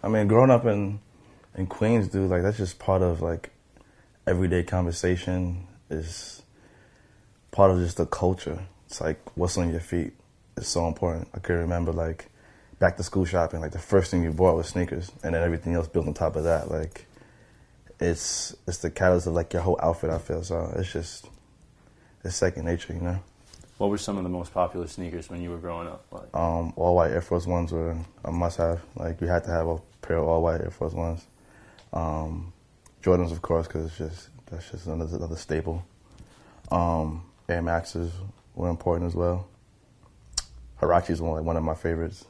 I mean, growing up in Queens, dude, like that's just part of like everyday conversation. Is part of just the culture. It's like what's on your feet is so important. I can remember like back to school shopping, like the first thing you bought was sneakers, and then everything else built on top of that. Like it's the catalyst of like your whole outfit. I feel so. It's second nature, you know. What were some of the most popular sneakers when you were growing up? Like? All white Air Force Ones were a must-have. Like you had to have a pair of all white Air Force Ones. Jordans, of course, because that's just another staple. Air Maxes were important as well. Huaraches were like one of my favorites,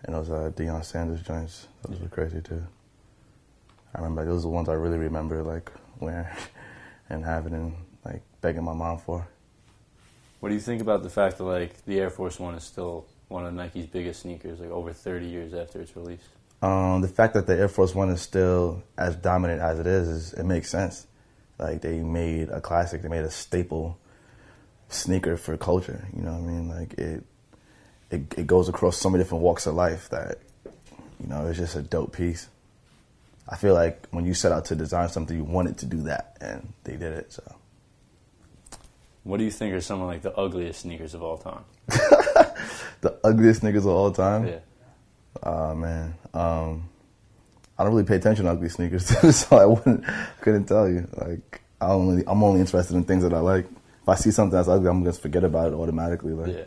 and those Deion Sanders joints. Those were crazy too. I remember those are the ones I really remember like wearing and having and like begging my mom for. What do you think about the fact that like the Air Force One is still one of Nike's biggest sneakers, like over 30 years after its release? The fact that the Air Force One is still as dominant as it is it makes sense. Like they made a classic, they made a staple sneaker for culture. You know what I mean? Like it goes across so many different walks of life that, you know, it's just a dope piece. I feel like when you set out to design something, you wanted to do that, and they did it. So. What do you think are some of like the ugliest sneakers of all time? The ugliest sneakers of all time? Yeah. Oh man, I don't really pay attention to ugly sneakers, so couldn't tell you. Like I'm only interested in things that I like. If I see something that's ugly, I'm gonna forget about it automatically. Like, yeah.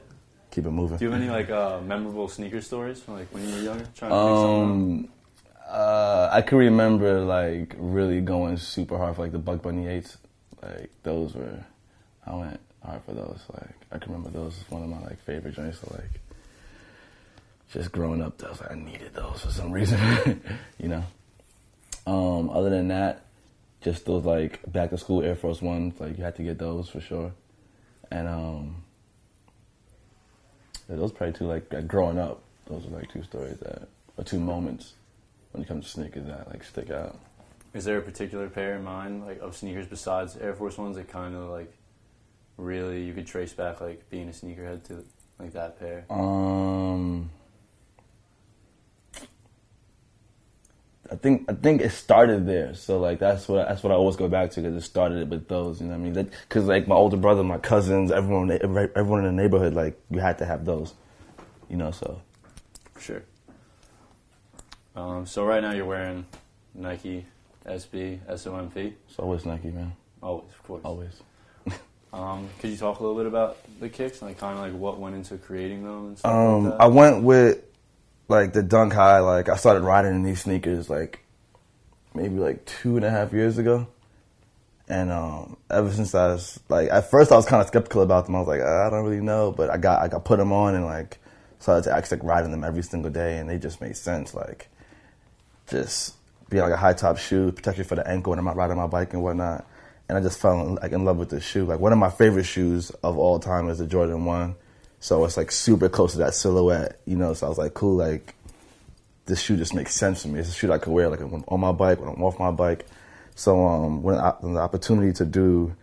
Keep it moving. Do you have any like memorable sneaker stories from like when you were younger? Trying to pick something up? I can remember like really going super hard for like the Buck Bunny 8s. Like those were. I went hard for those. Like I can remember those was one of my like favorite joints. So like just growing up, I was like I needed those for some reason, you know. Other than that, just those like back to school Air Force Ones. Like you had to get those for sure. And yeah, those probably two like growing up. Those are like two stories or two moments when it comes to sneakers that like stick out. Is there a particular pair in mind like of sneakers besides Air Force Ones that kind of like really you could trace back like being a sneakerhead to like that pair? I think it started there. So like that's what I always go back to because it started with those. You know what I mean? Because like my older brother, my cousins, everyone in the neighborhood, like you had to have those. You know, so. For sure. So right now you're wearing Nike SB SOMP. It's always Nike, man. Always, of course. Always. Could you talk a little bit about the kicks, like kind of like what went into creating them and stuff like that? I went with like the Dunk High. Like I started riding in these sneakers like maybe like 2.5 years ago, and ever since I was like at first I was kind of skeptical about them. I was like I don't really know, but I got put them on and like started to actually like riding them every single day, and they just made sense. Like just being like a high top shoe, protection for the ankle when I'm out riding my bike and whatnot. And I just fell like in love with this shoe. Like one of my favorite shoes of all time is the Jordan 1. So it's like super close to that silhouette, you know. So I was like, cool, like this shoe just makes sense for me. It's a shoe that I could wear like when I'm on my bike, when I'm off my bike. So when the opportunity to do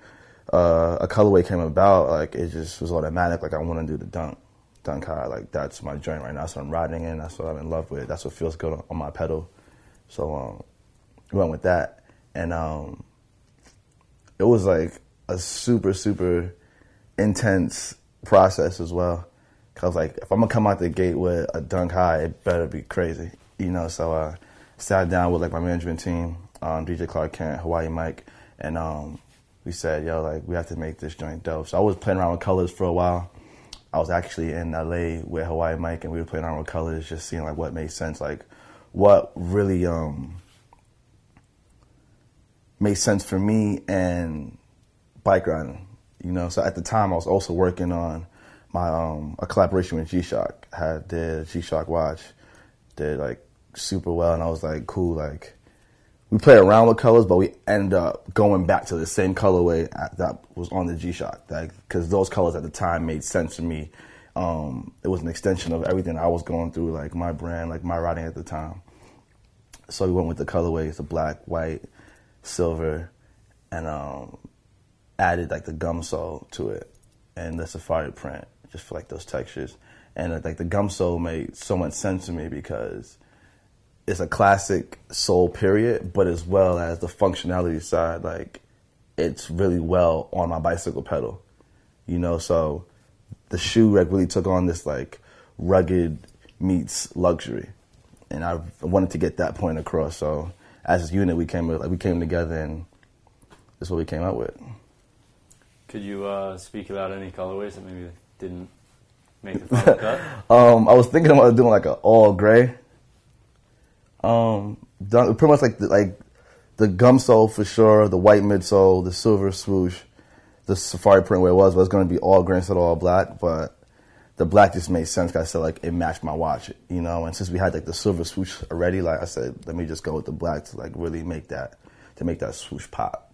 a colorway came about, like it just was automatic. Like I want to do the Dunk High. Like that's my joint right now. That's what I'm riding in. That's what I'm in love with. That's what feels good on my pedal. So we went with that, and it was like a super, super intense process as well. Cause like if I'm gonna come out the gate with a Dunk High, it better be crazy, you know. So I sat down with like my management team, DJ Clark Kent, Hawaii Mike, and we said, yo, like we have to make this joint dope. So I was playing around with colors for a while. I was actually in LA with Hawaii Mike, and we were playing around with colors, just seeing like what made sense, like what really made sense for me and bike riding, you know. So at the time, I was also working on my a collaboration with G-Shock. Did a G-Shock watch, did like super well, and I was like, cool. Like we play around with colors, but we end up going back to the same colorway that was on the G-Shock, because those colors at the time made sense to me. It was an extension of everything I was going through, like my brand, like my riding at the time. So we went with the colorways, the black, white, silver, and added like the gum sole to it and the safari print. just for like those textures. And like the gum sole made so much sense to me because it's a classic sole period, but as well as the functionality side, like it's really well on my bicycle pedal, you know. So the shoe like really took on this like rugged meets luxury, and I wanted to get that point across. So as a unit, we came together, and that's what we came up with. Could you speak about any colorways that maybe didn't make the final cut? I was thinking about doing like an all gray. Pretty much like the gum sole for sure, the white midsole, the silver swoosh, the safari print where it was going to be all gray instead of all black, but the black just made sense because I said like it matched my watch, you know. And since we had like the silver swoosh already, like I said, let me just go with the black to like really make that swoosh pop.